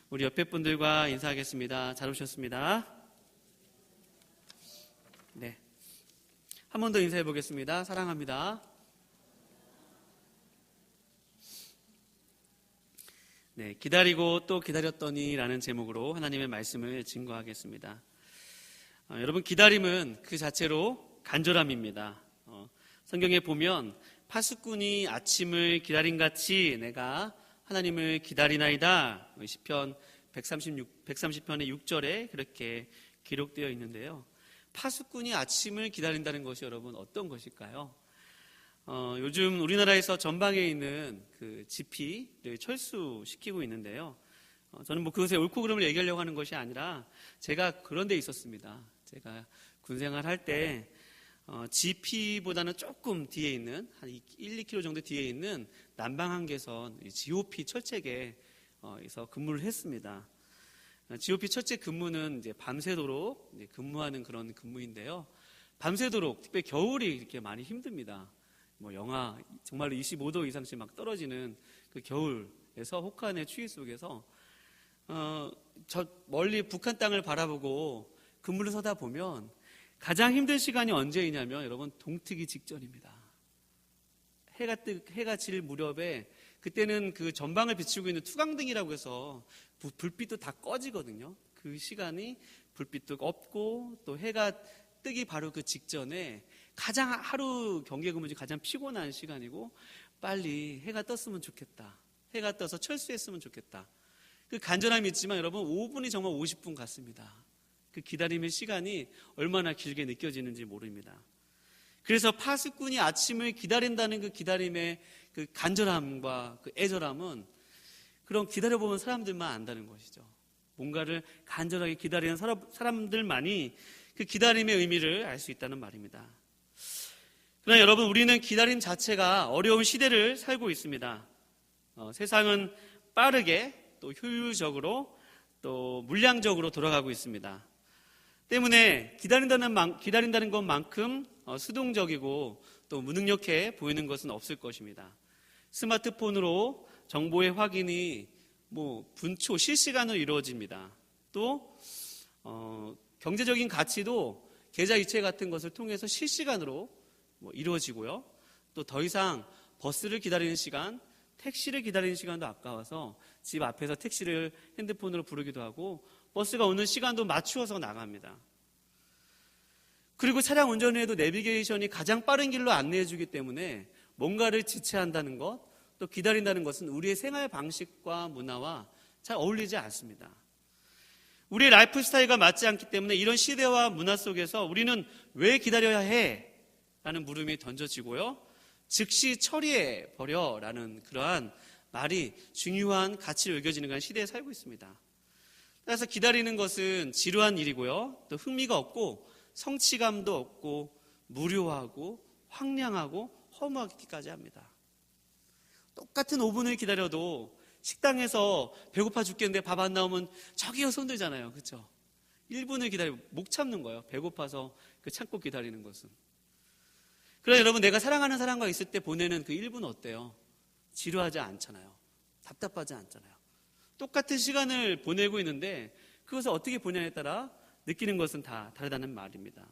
우리 옆에 분들과 인사하겠습니다. 잘 오셨습니다. 네, 한 번 더 인사해 보겠습니다. 사랑합니다. 네, 기다리고 또 기다렸더니 라는 제목으로 하나님의 말씀을 증거하겠습니다. 여러분, 기다림은 그 자체로 간절함입니다. 성경에 보면 파수꾼이 아침을 기다림같이 내가 하나님을 기다리나이다. 시편 130편의 6절에 그렇게 기록되어 있는데요. 파수꾼이 아침을 기다린다는 것이 여러분 어떤 것일까요? 요즘 우리나라에서 전방에 있는 그 지피를 철수시키고 있는데요. 저는 그것의 옳고 그름을 얘기하려고 하는 것이 아니라 제가 그런 데 있었습니다. 제가 군생활 할 때 GP보다는 조금 뒤에 있는 한 1, 2km 정도 뒤에 있는 남방한계선 GOP 철책에서 근무를 했습니다. GOP 철책 근무는 이제 밤새도록 근무하는 그런 근무인데요. 밤새도록 특히 겨울이 이렇게 많이 힘듭니다. 영하 정말로 25도 이상씩 막 떨어지는 그 겨울에서 혹한의 추위 속에서 저 멀리 북한 땅을 바라보고 근무를 서다 보면 가장 힘든 시간이 언제이냐면 여러분 동트기 직전입니다. 해가 질 무렵에 그때는 그 전방을 비추고 있는 투강등이라고 해서 불빛도 다 꺼지거든요. 그 시간이 불빛도 없고 또 해가 뜨기 바로 그 직전에 가장 하루 경계 근무 중 가장 피곤한 시간이고 빨리 해가 떴으면 좋겠다. 해가 떠서 철수했으면 좋겠다. 그 간절함이 있지만 여러분 5분이 정말 50분 같습니다. 그 기다림의 시간이 얼마나 길게 느껴지는지 모릅니다. 그래서 파수꾼이 아침을 기다린다는 그 기다림의 그 간절함과 그 애절함은 그런 기다려보면 사람들만 안다는 것이죠. 뭔가를 간절하게 기다리는 사람들만이 그 기다림의 의미를 알 수 있다는 말입니다. 그러나 여러분, 우리는 기다림 자체가 어려운 시대를 살고 있습니다. 세상은 빠르게 또 효율적으로 또 물량적으로 돌아가고 있습니다. 때문에 기다린다는 것만큼 수동적이고 또 무능력해 보이는 것은 없을 것입니다. 스마트폰으로 정보의 확인이 분초 실시간으로 이루어집니다. 또 경제적인 가치도 계좌 이체 같은 것을 통해서 실시간으로 이루어지고요. 또 더 이상 버스를 기다리는 시간, 택시를 기다리는 시간도 아까워서 집 앞에서 택시를 핸드폰으로 부르기도 하고 버스가 오는 시간도 맞추어서 나갑니다. 그리고 차량 운전에도 내비게이션이 가장 빠른 길로 안내해 주기 때문에 뭔가를 지체한다는 것, 또 기다린다는 것은 우리의 생활 방식과 문화와 잘 어울리지 않습니다. 우리의 라이프 스타일과 맞지 않기 때문에 이런 시대와 문화 속에서 우리는 왜 기다려야 해? 라는 물음이 던져지고요. 즉시 처리해버려 라는 그러한 말이 중요한 가치로 여겨지는 그런 시대에 살고 있습니다. 따라서 기다리는 것은 지루한 일이고요. 또 흥미가 없고 성취감도 없고 무료하고 황량하고 허무하기까지 합니다. 똑같은 5분을 기다려도 식당에서 배고파 죽겠는데 밥 안 나오면 저기요 손들잖아요. 그렇죠? 1분을 기다리고 목 참는 거예요. 배고파서 참고 기다리는 것은. 그러나 여러분, 내가 사랑하는 사람과 있을 때 보내는 그 1분 어때요? 지루하지 않잖아요. 답답하지 않잖아요. 똑같은 시간을 보내고 있는데 그것을 어떻게 보냐에 따라 느끼는 것은 다 다르다는 말입니다.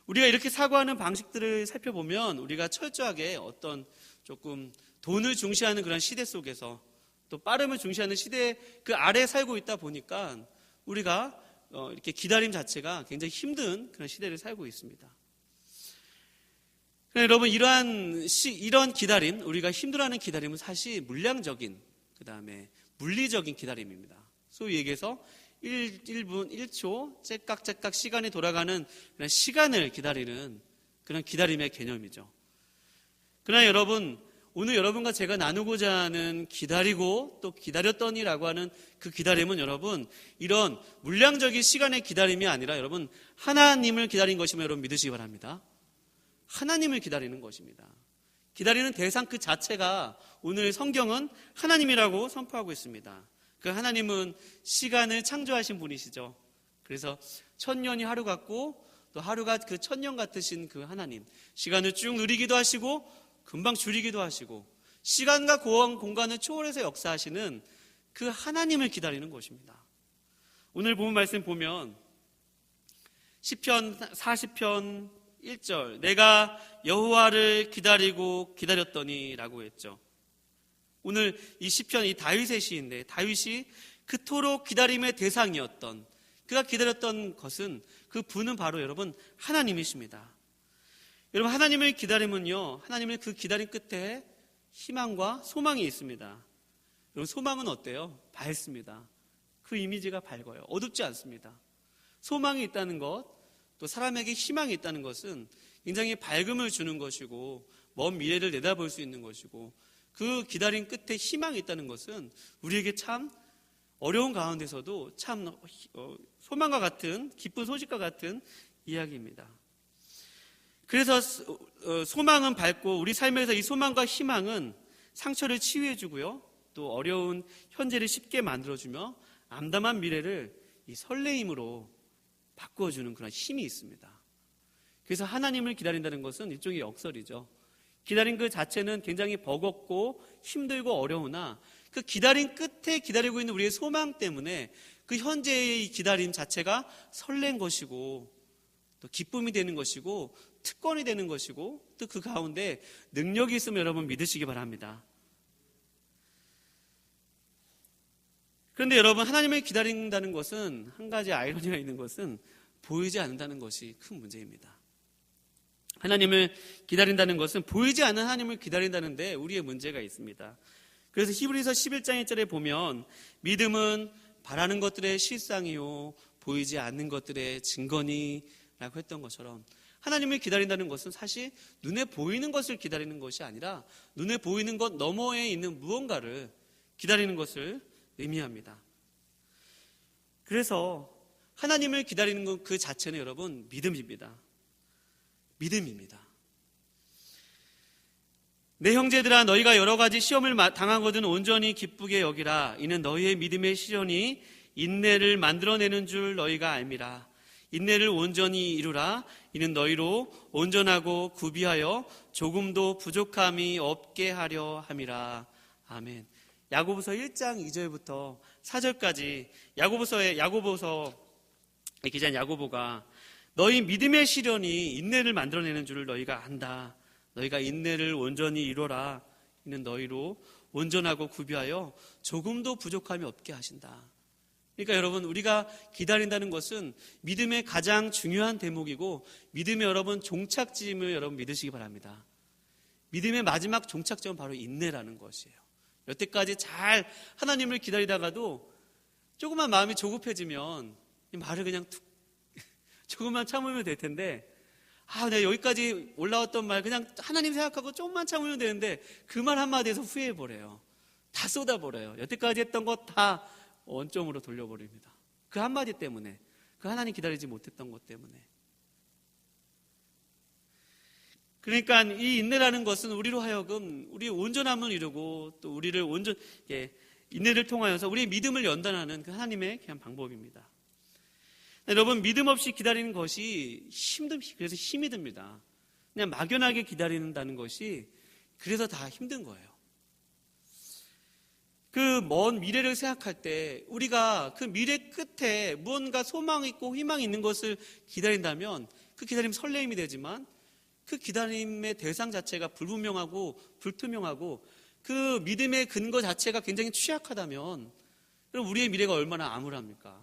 우리가 이렇게 사고하는 방식들을 살펴보면 우리가 철저하게 어떤 조금 돈을 중시하는 그런 시대 속에서 또 빠름을 중시하는 시대 그 아래에 살고 있다 보니까 우리가 이렇게 기다림 자체가 굉장히 힘든 그런 시대를 살고 있습니다. 여러분, 이런 기다림, 우리가 힘들어하는 기다림은 사실 물량적인, 그 다음에 물리적인 기다림입니다. 소위 얘기해서 1분, 1초, 째깍째깍 시간이 돌아가는 그런 시간을 기다리는 그런 기다림의 개념이죠. 그러나 여러분, 오늘 여러분과 제가 나누고자 하는 기다리고 또 기다렸더니라고 하는 그 기다림은 여러분, 이런 물량적인 시간의 기다림이 아니라 여러분, 하나님을 기다린 것임을 여러분 믿으시기 바랍니다. 하나님을 기다리는 것입니다. 기다리는 대상 그 자체가 오늘 성경은 하나님이라고 선포하고 있습니다. 그 하나님은 시간을 창조하신 분이시죠. 그래서 1000년이 하루 같고 또 하루가 그 1000년 같으신 그 하나님, 시간을 쭉 누리기도 하시고 금방 줄이기도 하시고 시간과 공간을 초월해서 역사하시는 그 하나님을 기다리는 것입니다. 오늘 본 말씀 보면 시편 40편 1절, 내가 여호와를 기다리고 기다렸더니 라고 했죠. 오늘 이 시편, 이 다윗의 시인데, 다윗이 그토록 기다림의 대상이었던, 그가 기다렸던 것은, 그 분은 바로 여러분 하나님이십니다. 여러분, 하나님을 기다리면요, 하나님의 그 기다림 끝에 희망과 소망이 있습니다. 여러분, 소망은 어때요? 밝습니다. 그 이미지가 밝아요. 어둡지 않습니다. 소망이 있다는 것, 또 사람에게 희망이 있다는 것은 굉장히 밝음을 주는 것이고, 먼 미래를 내다볼 수 있는 것이고, 그 기다림 끝에 희망이 있다는 것은 우리에게 참 어려운 가운데서도 참 소망과 같은, 기쁜 소식과 같은 이야기입니다. 그래서 소망은 밝고, 우리 삶에서 이 소망과 희망은 상처를 치유해주고요, 또 어려운 현재를 쉽게 만들어주며 암담한 미래를 이 설레임으로 바꾸어주는 그런 힘이 있습니다. 그래서 하나님을 기다린다는 것은 일종의 역설이죠. 기다린 그 자체는 굉장히 버겁고 힘들고 어려우나, 그 기다린 끝에 기다리고 있는 우리의 소망 때문에 그 현재의 기다림 자체가 설렌 것이고, 또 기쁨이 되는 것이고, 특권이 되는 것이고, 또 그 가운데 능력이 있음을 여러분 믿으시기 바랍니다. 그런데 여러분, 하나님을 기다린다는 것은 한 가지 아이러니가 있는 것은 보이지 않는다는 것이 큰 문제입니다. 하나님을 기다린다는 것은 보이지 않는 하나님을 기다린다는 데 우리의 문제가 있습니다. 그래서 히브리서 11장 1절에 보면 믿음은 바라는 것들의 실상이요 보이지 않는 것들의 증거니 라고 했던 것처럼, 하나님을 기다린다는 것은 사실 눈에 보이는 것을 기다리는 것이 아니라 눈에 보이는 것 너머에 있는 무언가를 기다리는 것을 의미합니다. 그래서 하나님을 기다리는 것 그 자체는 여러분 믿음입니다. 믿음입니다. 내 형제들아, 너희가 여러 가지 시험을 당하거든 온전히 기쁘게 여기라. 이는 너희의 믿음의 시련이 인내를 만들어내는 줄 너희가 알미라. 인내를 온전히 이루라. 이는 너희로 온전하고 구비하여 조금도 부족함이 없게 하려 함이라. 아멘. 야고보서 1장 2절부터 4절까지 야고보서의 기자인 야고보가 너희 믿음의 시련이 인내를 만들어내는 줄을 너희가 안다. 너희가 인내를 온전히 이루라. 이는 너희로 온전하고 구비하여 조금도 부족함이 없게 하신다. 그러니까 여러분, 우리가 기다린다는 것은 믿음의 가장 중요한 대목이고, 믿음의 여러분 종착점을 여러분 믿으시기 바랍니다. 믿음의 마지막 종착점은 바로 인내라는 것이에요. 여태까지 잘 하나님을 기다리다가도 조금만 마음이 조급해지면 이 말을 그냥 조금만 참으면 될 텐데, 내가 여기까지 올라왔던 말 그냥 하나님 생각하고 조금만 참으면 되는데 그 말 한마디에서 후회해버려요. 다 쏟아버려요. 여태까지 했던 것 다 원점으로 돌려버립니다. 그 한마디 때문에, 그 하나님 기다리지 못했던 것 때문에. 그러니까 이 인내라는 것은 우리로 하여금 우리의 온전함을 이루고, 또 우리를 인내를 통하여서 우리의 믿음을 연단하는 그 하나님의 그냥 방법입니다. 여러분, 믿음 없이 기다리는 것이 그래서 힘이 듭니다. 그냥 막연하게 기다린다는 것이 그래서 다 힘든 거예요. 그 먼 미래를 생각할 때 우리가 그 미래 끝에 무언가 소망이 있고 희망이 있는 것을 기다린다면 그 기다림 설레임이 되지만, 그 기다림의 대상 자체가 불분명하고 불투명하고 그 믿음의 근거 자체가 굉장히 취약하다면, 그럼 우리의 미래가 얼마나 암울합니까?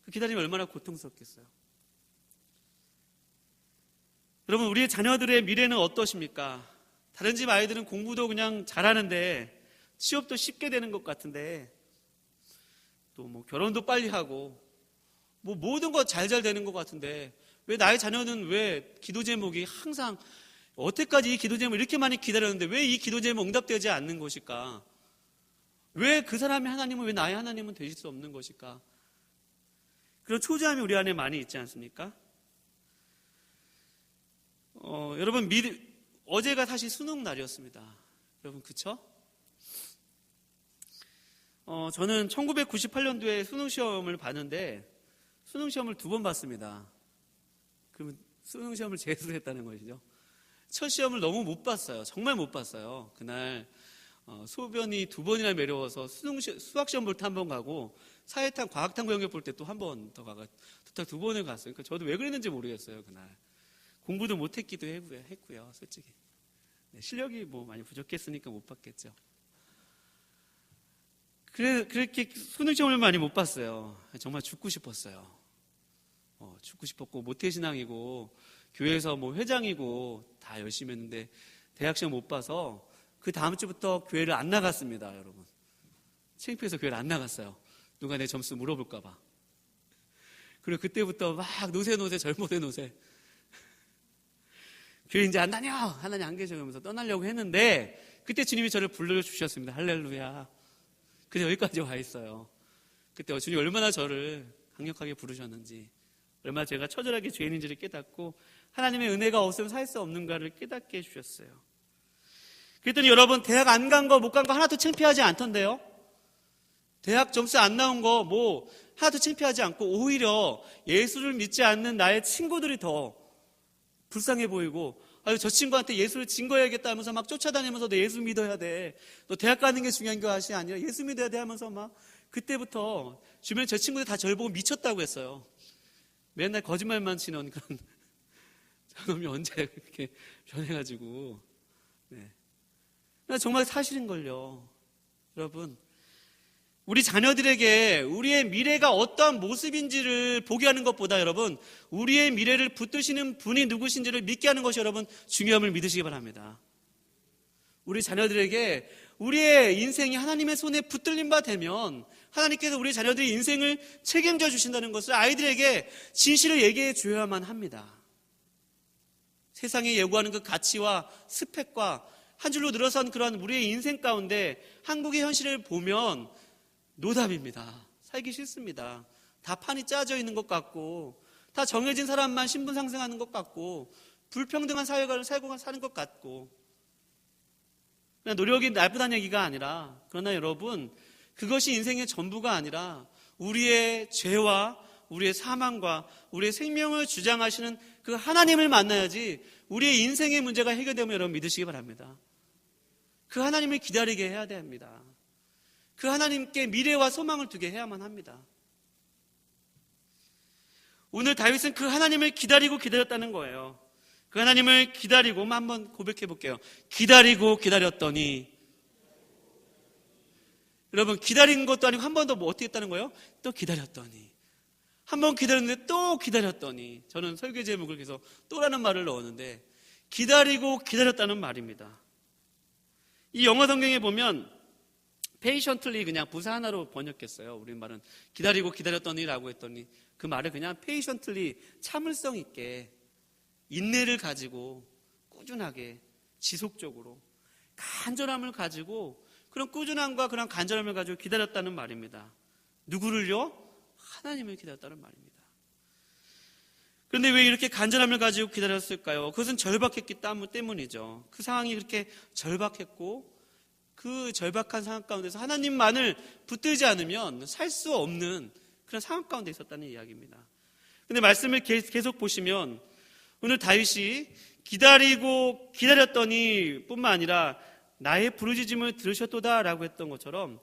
그 기다림이 얼마나 고통스럽겠어요. 여러분, 우리의 자녀들의 미래는 어떠십니까? 다른 집 아이들은 공부도 그냥 잘하는데 취업도 쉽게 되는 것 같은데, 또 결혼도 빨리 하고 모든 것 잘 되는 것 같은데, 왜 나의 자녀는 왜 기도 제목이 항상 여태까지 이 기도 제목을 이렇게 많이 기다렸는데 왜 이 기도 제목 응답되지 않는 것일까? 왜 그 사람의 하나님은, 왜 나의 하나님은 되실 수 없는 것일까? 그런 초조함이 우리 안에 많이 있지 않습니까? 여러분, 어제가 사실 수능 날이었습니다. 여러분, 그쵸? 저는 1998년도에 수능시험을 봤는데 수능시험을 2번 봤습니다. 그러면 수능시험을 재수를 했다는 것이죠. 첫 시험을 너무 못 봤어요. 정말 못 봤어요. 그날 소변이 2번이나 매려워서 수학시험 볼 때 한 번 가고 사회탐, 과학탐구 영역 볼 때 또 한 번 더 가가 딱 2번을 갔어요. 그러니까 저도 왜 그랬는지 모르겠어요. 그날 공부도 못했기도 했고요. 솔직히 네, 실력이 뭐 많이 부족했으니까 못 봤겠죠. 그렇게 수능시험을 많이 못 봤어요. 정말 죽고 싶었어요. 죽고 싶었고 모태신앙이고 교회에서 뭐 회장이고 다 열심히 했는데 대학시험 못 봐서 그 다음 주부터 교회를 안 나갔습니다. 여러분 창피해서 교회를 안 나갔어요. 누가 내 점수 물어볼까 봐. 그리고 그때부터 막 노세 젊어대 노세 교회 이제 안 다녀 하나님 안 계셔 그러면서 떠나려고 했는데 그때 주님이 저를 불러주셨습니다. 할렐루야. 그래서 여기까지 와 있어요. 그때 주님이 얼마나 저를 강력하게 부르셨는지, 얼마나 제가 처절하게 죄인인지를 깨닫고 하나님의 은혜가 없으면 살 수 없는가를 깨닫게 해주셨어요. 그랬더니 여러분 대학 안 간 거 못 간 거 하나도 창피하지 않던데요. 대학 점수 안 나온 거 뭐 하나도 창피하지 않고 오히려 예수를 믿지 않는 나의 친구들이 더 불쌍해 보이고, 아유 저 친구한테 예수를 증거해야겠다 하면서 막 쫓아다니면서 너 예수 믿어야 돼, 너 대학 가는 게 중요한 것이 아니라 예수 믿어야 돼 하면서 막 그때부터 주변에 저 친구들 다 저를 보고 미쳤다고 했어요. 맨날 거짓말만 치는 그런 저놈이 언제 그렇게 변해가지고. 네. 정말 사실인걸요. 여러분 우리 자녀들에게 우리의 미래가 어떠한 모습인지를 보게 하는 것보다 여러분 우리의 미래를 붙드시는 분이 누구신지를 믿게 하는 것이 여러분 중요함을 믿으시기 바랍니다. 우리 자녀들에게 우리의 인생이 하나님의 손에 붙들린 바 되면 하나님께서 우리 자녀들의 인생을 책임져 주신다는 것을 아이들에게 진실을 얘기해 줘야만 합니다. 세상에 예고하는 그 가치와 스펙과 한 줄로 늘어선 그러한 우리의 인생 가운데 한국의 현실을 보면 노답입니다. 살기 싫습니다. 다 판이 짜져 있는 것 같고 다 정해진 사람만 신분 상승하는 것 같고 불평등한 사회를 살고 사는 것 같고, 그냥 노력이 나쁘다는 얘기가 아니라, 그러나 여러분 그것이 인생의 전부가 아니라 우리의 죄와 우리의 사망과 우리의 생명을 주장하시는 그 하나님을 만나야지 우리의 인생의 문제가 해결되면 여러분 믿으시기 바랍니다. 그 하나님을 기다리게 해야 됩니다. 그 하나님께 미래와 소망을 두게 해야만 합니다. 오늘 다윗은 그 하나님을 기다리고 기다렸다는 거예요. 그 하나님을 기다리고 한번 고백해 볼게요. 기다리고 기다렸더니. 여러분 기다린 것도 아니고 한 번 더 뭐 어떻게 했다는 거예요? 또 기다렸더니. 한 번 기다렸는데 또 기다렸더니. 저는 설교 제목을 계속 또라는 말을 넣었는데 기다리고 기다렸다는 말입니다. 이 영어 성경에 보면 patiently 그냥 부사 하나로 번역했어요. 우리말은 기다리고 기다렸더니라고 했더니 그 말을 그냥 patiently 참을성 있게 인내를 가지고 꾸준하게 지속적으로 간절함을 가지고 그런 꾸준함과 그런 간절함을 가지고 기다렸다는 말입니다. 누구를요? 하나님을 기다렸다는 말입니다. 그런데 왜 이렇게 간절함을 가지고 기다렸을까요? 그것은 절박했기 때문이죠. 그 상황이 그렇게 절박했고 그 절박한 상황 가운데서 하나님만을 붙들지 않으면 살 수 없는 그런 상황 가운데 있었다는 이야기입니다. 그런데 말씀을 계속 보시면 오늘 다윗이 기다리고 기다렸더니 뿐만 아니라 나의 부르짖음을 들으셨도다라고 했던 것처럼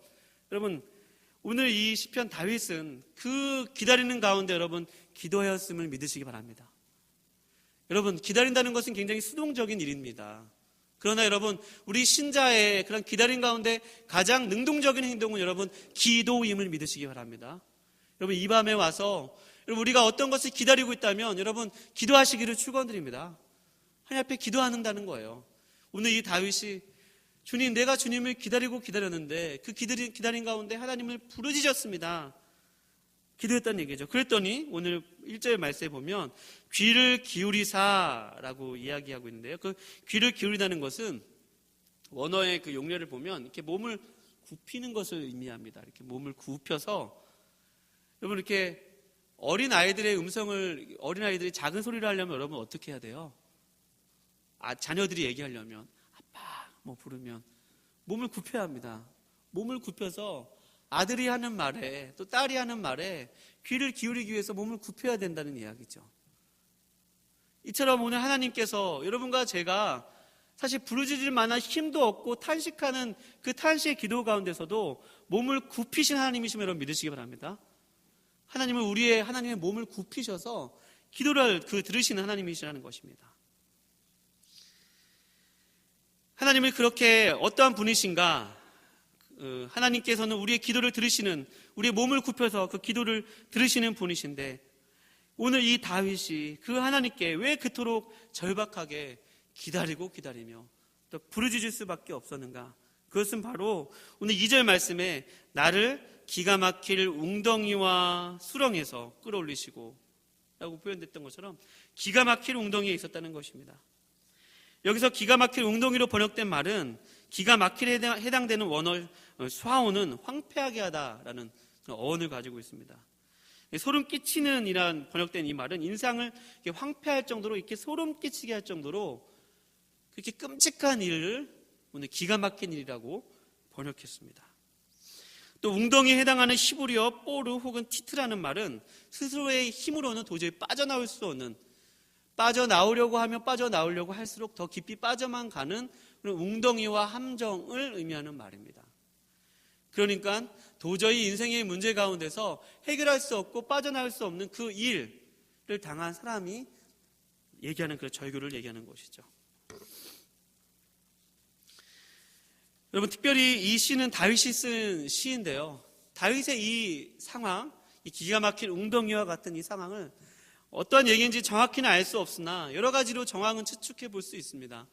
여러분 오늘 이 시편 다윗은 그 기다리는 가운데 여러분 기도하였음을 믿으시기 바랍니다. 여러분 기다린다는 것은 굉장히 수동적인 일입니다. 그러나 여러분 우리 신자의 그런 기다림 가운데 가장 능동적인 행동은 여러분 기도임을 믿으시기 바랍니다. 여러분 이 밤에 와서 여러분 우리가 어떤 것을 기다리고 있다면 여러분 기도하시기를 축원드립니다. 하나님 앞에 기도한다는 거예요. 오늘 이 다윗이 주님 내가 주님을 기다리고 기다렸는데 그 기다림 가운데 하나님을 부르짖었습니다. 기도했다는 얘기죠. 그랬더니 오늘 1절 말씀에 보면 귀를 기울이사라고 이야기하고 있는데요. 그 귀를 기울이다는 것은 원어의 그 용례를 보면 이렇게 몸을 굽히는 것을 의미합니다. 이렇게 몸을 굽혀서 여러분 이렇게 어린아이들이 작은 소리를 하려면 여러분 어떻게 해야 돼요? 자녀들이 얘기하려면 아빠 뭐 부르면 몸을 굽혀야 합니다. 몸을 굽혀서 아들이 하는 말에 또 딸이 하는 말에 귀를 기울이기 위해서 몸을 굽혀야 된다는 이야기죠. 이처럼 오늘 하나님께서 여러분과 제가 사실 부르짖을 만한 힘도 없고 탄식하는 그 탄식의 기도 가운데서도 몸을 굽히신 하나님이심을 여러분 믿으시기 바랍니다. 하나님의 몸을 굽히셔서 기도를 들으시는 하나님이시라는 것입니다. 하나님이 그렇게 어떠한 분이신가? 하나님께서는 우리의 기도를 들으시는, 우리의 몸을 굽혀서 그 기도를 들으시는 분이신데, 오늘 이 다윗이 그 하나님께 왜 그토록 절박하게 기다리며 또 부르짖을 수밖에 없었는가? 그것은 바로 오늘 2절 말씀에 나를 기가 막힐 웅덩이와 수렁에서 끌어올리시고 라고 표현됐던 것처럼 기가 막힐 웅덩이에 있었다는 것입니다. 여기서 기가 막힐 웅덩이로 번역된 말은 기가 막힐에 해당되는 원어 수하오는 황폐하게 하다라는 어원을 가지고 있습니다. 소름 끼치는 이란 번역된 이 말은 인상을 황폐할 정도로, 이렇게 소름 끼치게 할 정도로 그렇게 끔찍한 일을 오늘 기가 막힌 일이라고 번역했습니다. 또 웅덩이에 해당하는 히브리어 뽀르 혹은 티트라는 말은 스스로의 힘으로는 도저히 빠져나올 수 없는, 빠져나오려고 하면 빠져나오려고 할수록 더 깊이 빠져만 가는 그런 웅덩이와 함정을 의미하는 말입니다. 그러니까 도저히 인생의 문제 가운데서 해결할 수 없고 빠져나올 수 없는 그 일을 당한 사람이 얘기하는 그 절규를 얘기하는 것이죠. 여러분, 특별히 이 시는 다윗이 쓴 시인데요. 다윗의 이 상황, 이 기가 막힌 웅덩이와 같은 이 상황을 어떠한 얘기인지 정확히는 알 수 없으나 여러 가지로 정황은 추측해 볼 수 있습니다.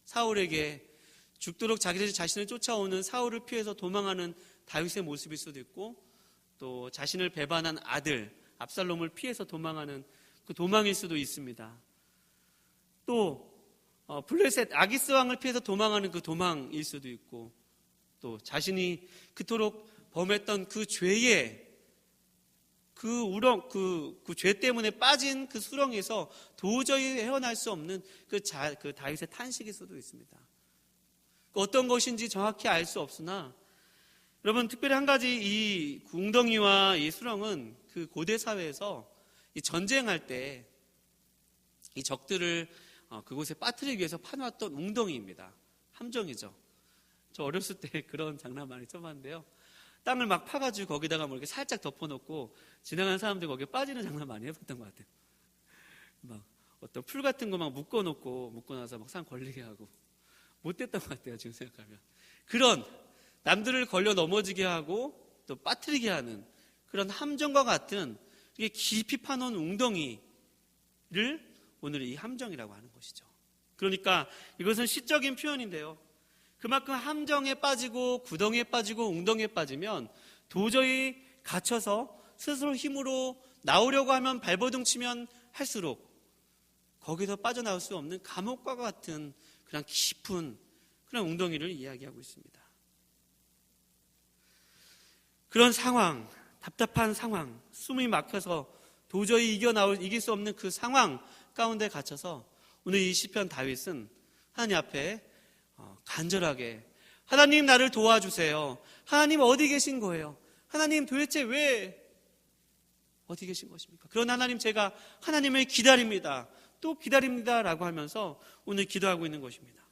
사울에게 죽도록 자기 자신을 쫓아오는 사울을 피해서 도망하는 다윗의 모습일 수도 있고, 또 자신을 배반한 아들 압살롬을 피해서 도망하는 그 도망일 수도 있습니다. 또 블레셋 아기스 왕을 피해서 도망하는 그 도망일 수도 있고, 또 자신이 그토록 범했던 그 죄의 그 죄 때문에 빠진 그 수렁에서 도저히 헤어날 수 없는 그 다윗의 탄식일 수도 있습니다. 어떤 것인지 정확히 알 수 없으나 여러분, 특별히 한 가지 이 웅덩이와 이 수렁은 그 고대 사회에서 이 전쟁할 때 이 적들을 그곳에 빠뜨리기 위해서 파놓았던 웅덩이입니다. 함정이죠. 저 어렸을 때 그런 장난 많이 쳐봤는데요. 땅을 막 파가지고 거기다가 뭐 이렇게 살짝 덮어놓고 지나가는 사람들 거기에 빠지는 장난 많이 해봤던 것 같아요. 막 어떤 풀 같은 거 막 묶고 나서 막 산 걸리게 하고, 못됐던 것 같아요, 지금 생각하면. 그런 남들을 걸려 넘어지게 하고 또 빠뜨리게 하는 그런 함정과 같은 이게 깊이 파놓은 웅덩이를 오늘 이 함정이라고 하는 것이죠. 그러니까 이것은 시적인 표현인데요. 그만큼 함정에 빠지고 구덩이에 빠지고 웅덩이에 빠지면 도저히 갇혀서 스스로 힘으로 나오려고 하면 발버둥 치면 할수록 거기서 빠져나올 수 없는 감옥과 같은 그냥 깊은 그런 웅덩이를 이야기하고 있습니다. 그런 상황, 답답한 상황, 숨이 막혀서 도저히 이길 수 없는 그 상황 가운데 갇혀서 오늘 이 시편 다윗은 하나님 앞에 간절하게, 하나님 나를 도와주세요. 하나님 어디 계신 거예요? 하나님 도대체 왜 어디 계신 것입니까? 그런 하나님, 제가 하나님을 기다립니다. 또 기다립니다 라고 하면서 오늘 기도하고 있는 것입니다.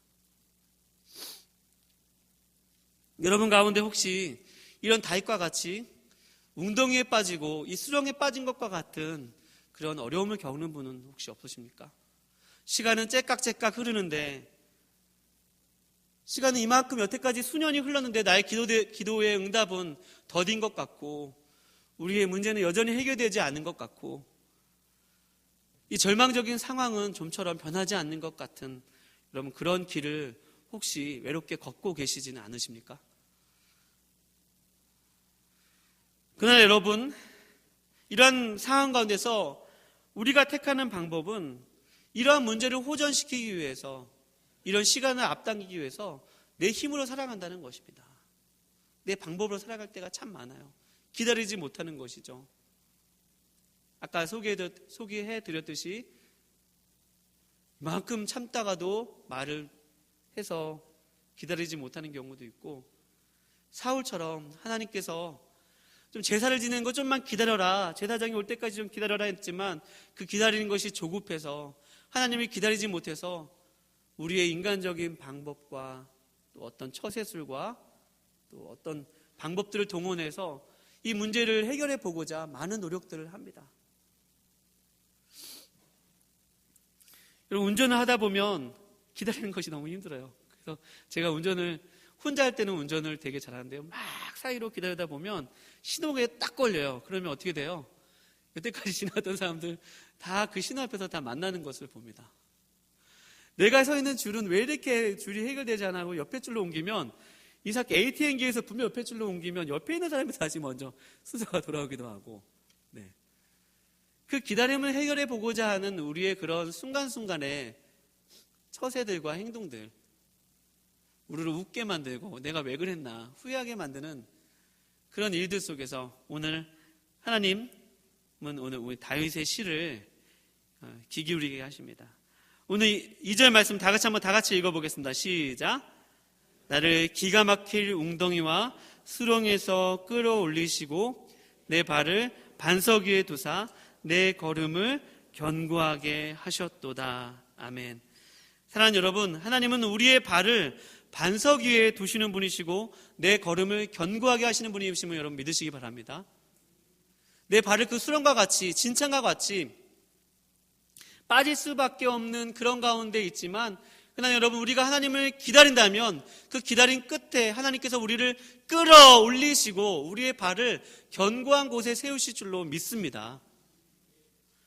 여러분 가운데 혹시 이런 다윗과 같이 웅덩이에 빠지고 이 수렁에 빠진 것과 같은 그런 어려움을 겪는 분은 혹시 없으십니까? 시간은 째깍째깍 흐르는데, 시간은 이만큼 여태까지 수년이 흘렀는데 나의 기도의 응답은 더딘 것 같고, 우리의 문제는 여전히 해결되지 않는 것 같고, 이 절망적인 상황은 좀처럼 변하지 않는 것 같은 여러분, 그런 길을 혹시 외롭게 걷고 계시지는 않으십니까? 그러나 여러분, 이러한 상황 가운데서 우리가 택하는 방법은 이러한 문제를 호전시키기 위해서, 이런 시간을 앞당기기 위해서 내 힘으로 살아간다는 것입니다. 내 방법으로 살아갈 때가 참 많아요. 기다리지 못하는 것이죠. 아까 소개해드렸듯이 이만큼 참다가도 말을 해서 기다리지 못하는 경우도 있고, 사울처럼 하나님께서 좀 제사를 지내는 거 좀만 기다려라, 제사장이 올 때까지 좀 기다려라 했지만 그 기다리는 것이 조급해서 하나님을 기다리지 못해서 우리의 인간적인 방법과 또 어떤 처세술과 또 어떤 방법들을 동원해서 이 문제를 해결해 보고자 많은 노력들을 합니다. 여러분, 운전을 하다 보면 기다리는 것이 너무 힘들어요. 그래서 제가 운전을 혼자 할 때는 운전을 되게 잘하는데요, 막 사이로 기다리다 보면 신호에 딱 걸려요. 그러면 어떻게 돼요? 여태까지 지나던 사람들 다 그 신호 앞에서 다 만나는 것을 봅니다. 내가 서 있는 줄은 왜 이렇게 줄이 해결되지 않아 하고 옆에 줄로 옮기면, 이삭 ATM기에서 분명 옆에 줄로 옮기면 옆에 있는 사람이 다시 먼저 순서가 돌아오기도 하고, 네. 그 기다림을 해결해 보고자 하는 우리의 그런 순간순간의 처세들과 행동들, 우리를 웃게 만들고 내가 왜 그랬나 후회하게 만드는 그런 일들 속에서 오늘 하나님은 오늘 우리 다윗의 시를 귀 기울이게 하십니다. 오늘 2절 말씀 다 같이 읽어보겠습니다. 시작. 나를 기가 막힐 웅덩이와 수렁에서 끌어올리시고 내 발을 반석 위에 두사 내 걸음을 견고하게 하셨도다. 아멘. 사랑하는 여러분, 하나님은 우리의 발을 반석 위에 두시는 분이시고 내 걸음을 견고하게 하시는 분이심을 여러분 믿으시기 바랍니다. 내 발을 그 수렁과 같이, 진창과 같이 빠질 수밖에 없는 그런 가운데 있지만, 그러나 여러분, 우리가 하나님을 기다린다면 그 기다림 끝에 하나님께서 우리를 끌어올리시고 우리의 발을 견고한 곳에 세우실 줄로 믿습니다.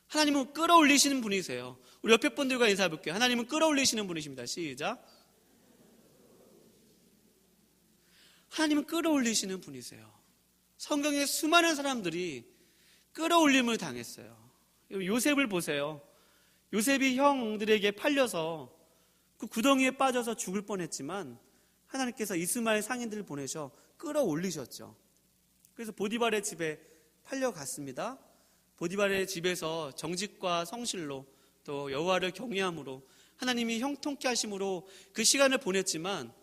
하나님은 끌어올리시는 분이세요. 우리 옆에 분들과 인사해 볼게요. 하나님은 끌어올리시는 분이십니다. 시작. 하나님은 끌어올리시는 분이세요. 성경에 수많은 사람들이 끌어올림을 당했어요. 요셉을 보세요. 요셉이 형들에게 팔려서 그 구덩이에 빠져서 죽을 뻔했지만 하나님께서 이스마엘 상인들을 보내셔 끌어올리셨죠. 그래서 보디발의 집에 팔려갔습니다. 보디발의 집에서 정직과 성실로 또 여호와를 경외함으로 하나님이 형통케 하심으로 그 시간을 보냈지만,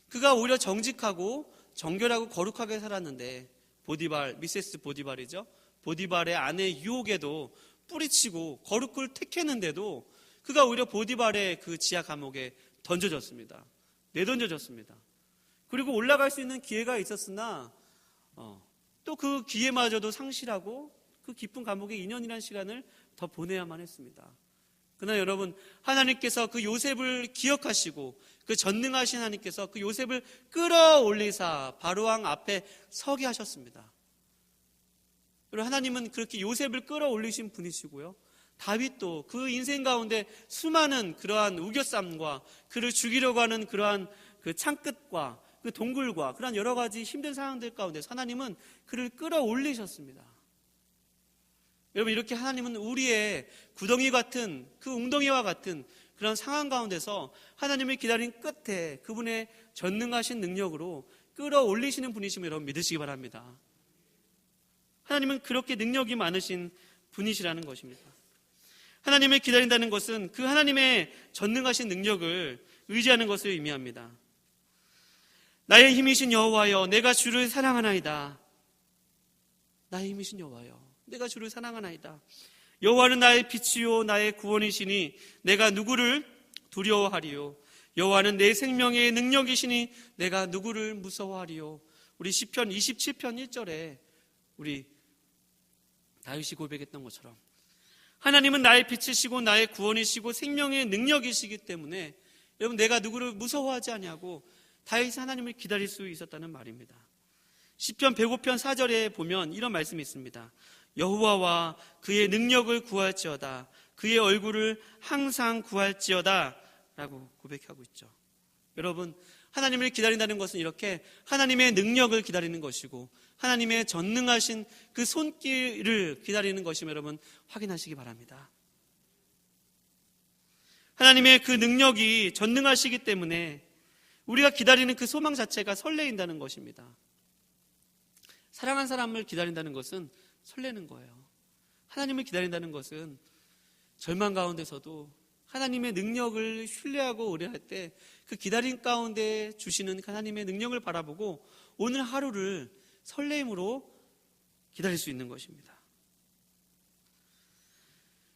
그가 오히려 정직하고 정결하고 거룩하게 살았는데 보디발, 미세스 보디발이죠. 보디발의 아내 유혹에도 뿌리치고 거룩을 택했는데도 그가 오히려 보디발의 그 지하 감옥에 던져졌습니다. 내던져졌습니다. 그리고 올라갈 수 있는 기회가 있었으나 또 그 기회마저도 상실하고 그 깊은 감옥에 2년이라는 시간을 더 보내야만 했습니다. 그러나 여러분, 하나님께서 그 요셉을 기억하시고 그 전능하신 하나님께서 그 요셉을 끌어올리사 바로왕 앞에 서게 하셨습니다. 그리고 하나님은 그렇게 요셉을 끌어올리신 분이시고요, 다윗도 그 인생 가운데 수많은 그러한 우겨쌈과 그를 죽이려고 하는 그러한 그 창끝과 그 동굴과 그러한 여러 가지 힘든 상황들 가운데 하나님은 그를 끌어올리셨습니다. 여러분, 이렇게 하나님은 우리의 구덩이 같은 그 웅덩이와 같은 그런 상황 가운데서 하나님을 기다린 끝에 그분의 전능하신 능력으로 끌어올리시는 분이심을 여러분 믿으시기 바랍니다. 하나님은 그렇게 능력이 많으신 분이시라는 것입니다. 하나님을 기다린다는 것은 그 하나님의 전능하신 능력을 의지하는 것을 의미합니다. 나의 힘이신 여호와여, 내가 주를 사랑하나이다. 나의 힘이신 여호와여, 내가 주를 사랑하나이다. 여호와는 나의 빛이요 나의 구원이시니 내가 누구를 두려워하리요. 여호와는 내 생명의 능력이시니 내가 누구를 무서워하리요. 우리 시편 27편 1절에 우리 다윗이 고백했던 것처럼 하나님은 나의 빛이시고 나의 구원이시고 생명의 능력이시기 때문에 여러분, 내가 누구를 무서워하지 아니하고 다윗이 하나님을 기다릴 수 있었다는 말입니다. 시편 105편 4절에 보면 이런 말씀이 있습니다. 여호와와 그의 능력을 구할지어다. 그의 얼굴을 항상 구할지어다 라고 고백하고 있죠. 여러분, 하나님을 기다린다는 것은 이렇게 하나님의 능력을 기다리는 것이고 하나님의 전능하신 그 손길을 기다리는 것임을 여러분 확인하시기 바랍니다. 하나님의 그 능력이 전능하시기 때문에 우리가 기다리는 그 소망 자체가 설레인다는 것입니다. 사랑한 사람을 기다린다는 것은 설레는 거예요. 하나님을 기다린다는 것은 절망 가운데서도 하나님의 능력을 신뢰하고 의뢰할 때 그 기다림 가운데 주시는 하나님의 능력을 바라보고 오늘 하루를 설레임으로 기다릴 수 있는 것입니다.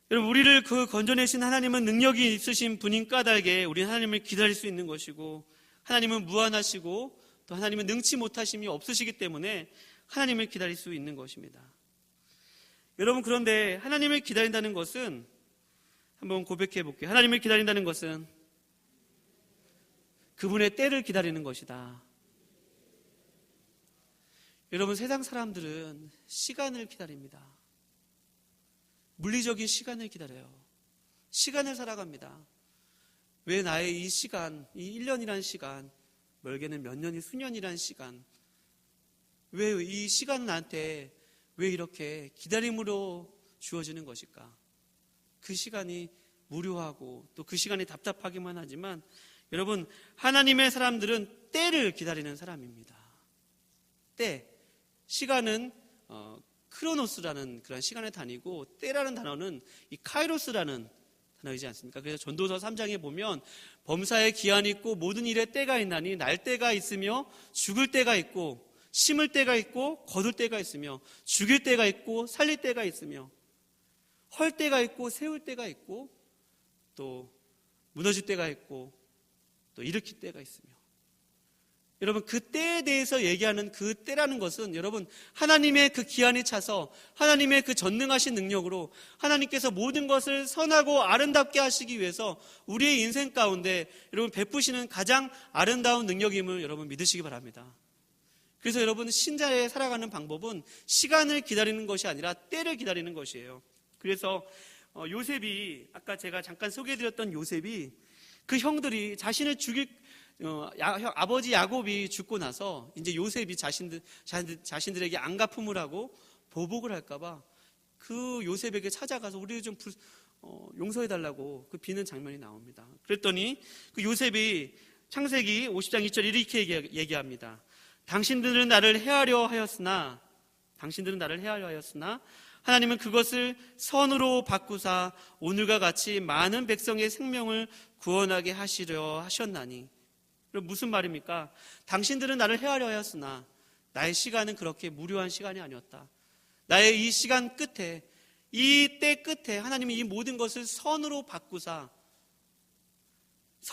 여러분, 우리를 그 건져내신 하나님은 능력이 있으신 분인 까닭에 우리는 하나님을 기다릴 수 있는 것이고, 하나님은 무한하시고 또 하나님은 능치 못하심이 없으시기 때문에 하나님을 기다릴 수 있는 것입니다. 여러분, 그런데 하나님을 기다린다는 것은, 한번 고백해 볼게요. 하나님을 기다린다는 것은 그분의 때를 기다리는 것이다. 여러분, 세상 사람들은 시간을 기다립니다. 물리적인 시간을 기다려요. 시간을 살아갑니다. 왜 나의 이 시간, 이 1년이란 시간, 멀게는 몇 년이 수년이란 시간, 왜 이 시간은 나한테 왜 이렇게 기다림으로 주어지는 것일까? 그 시간이 무료하고 또 그 시간이 답답하기만 하지만, 여러분, 하나님의 사람들은 때를 기다리는 사람입니다. 때. 시간은 크로노스라는 그런 시간의 단위고, 때라는 단어는 이 카이로스라는 단어이지 않습니까? 그래서 전도서 3장에 보면 범사에 기한이 있고 모든 일에 때가 있나니 날 때가 있으며 죽을 때가 있고, 심을 때가 있고 거둘 때가 있으며, 죽일 때가 있고 살릴 때가 있으며, 헐 때가 있고 세울 때가 있고, 또 무너질 때가 있고 또 일으킬 때가 있으며. 여러분, 그 때에 대해서 얘기하는 그 때라는 것은, 여러분, 하나님의 그 기한이 차서 하나님의 그 전능하신 능력으로 하나님께서 모든 것을 선하고 아름답게 하시기 위해서 우리의 인생 가운데 여러분 베푸시는 가장 아름다운 능력임을 여러분 믿으시기 바랍니다. 그래서 여러분, 신자의 살아가는 방법은 시간을 기다리는 것이 아니라 때를 기다리는 것이에요. 그래서 요셉이, 아까 제가 잠깐 소개해드렸던 요셉이, 그 형들이 자신을 죽일, 아버지 야곱이 죽고 나서 이제 요셉이 자신들에게 안갚음을 하고 보복을 할까봐 그 요셉에게 찾아가서 우리를 좀 용서해달라고 그 비는 장면이 나옵니다. 그랬더니 그 요셉이 창세기 50장 2절 이렇게 얘기합니다. 당신들은 나를 해하려 하였으나 하나님은 그것을 선으로 바꾸사 오늘과 같이 많은 백성의 생명을 구원하게 하시려 하셨나니. 무슨 말입니까? 당신들은 나를 해하려 하였으나 나의 시간은 그렇게 무료한 시간이 아니었다. 나의 이 시간 끝에, 이 때 끝에 하나님이 이 모든 것을 선으로 바꾸사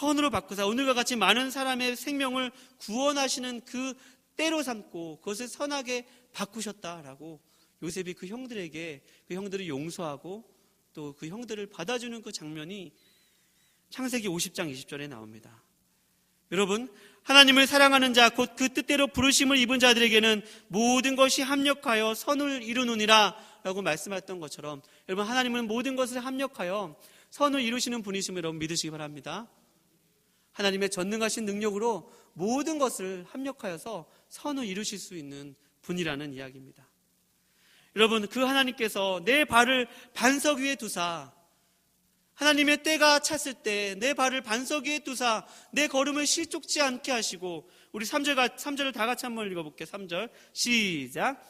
오늘과 같이 많은 사람의 생명을 구원하시는 그 때로 삼고 그것을 선하게 바꾸셨다라고 요셉이 그 형들에게, 그 형들을 용서하고 또 그 형들을 받아주는 그 장면이 창세기 50장 20절에 나옵니다. 여러분, 하나님을 사랑하는 자, 곧 그 뜻대로 부르심을 입은 자들에게는 모든 것이 합력하여 선을 이루느니라 라고 말씀하셨던 것처럼, 여러분, 하나님은 모든 것을 합력하여 선을 이루시는 분이심을 여러분 믿으시기 바랍니다. 하나님의 전능하신 능력으로 모든 것을 합력하여서 선을 이루실 수 있는 분이라는 이야기입니다. 여러분, 그 하나님께서 내 발을 반석 위에 두사, 하나님의 때가 찼을 때 내 발을 반석 위에 두사 내 걸음을 실족지 않게 하시고, 우리 3절을 다 같이 한번 읽어볼게요. 3절 시작.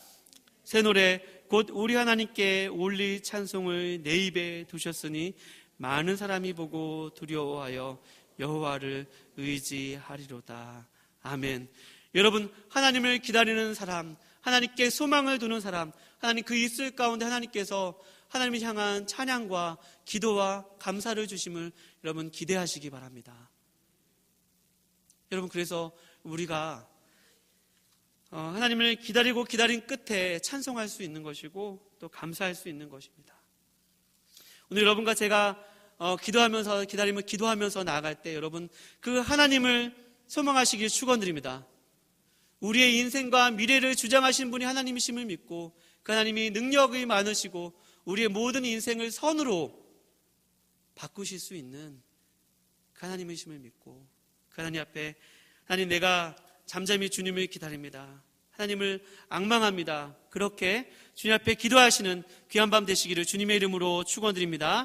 새 노래 곧 우리 하나님께 올릴 찬송을 내 입에 두셨으니 많은 사람이 보고 두려워하여 여호와를 의지하리로다. 아멘. 여러분, 하나님을 기다리는 사람, 하나님께 소망을 두는 사람, 하나님 그 있을 가운데 하나님께서 하나님을 향한 찬양과 기도와 감사를 주심을 여러분 기대하시기 바랍니다. 여러분, 그래서 우리가 하나님을 기다리고 기다린 끝에 찬송할 수 있는 것이고 또 감사할 수 있는 것입니다. 오늘 여러분과 제가 기도하면서 나아갈 때 여러분 그 하나님을 소망하시길 축원드립니다. 우리의 인생과 미래를 주장하신 분이 하나님이심을 믿고, 그 하나님이 능력이 많으시고 우리의 모든 인생을 선으로 바꾸실 수 있는 그 하나님이심을 믿고, 그 하나님 앞에, 하나님, 내가 잠잠히 주님을 기다립니다, 하나님을 앙망합니다, 그렇게 주님 앞에 기도하시는 귀한 밤 되시기를 주님의 이름으로 축원드립니다.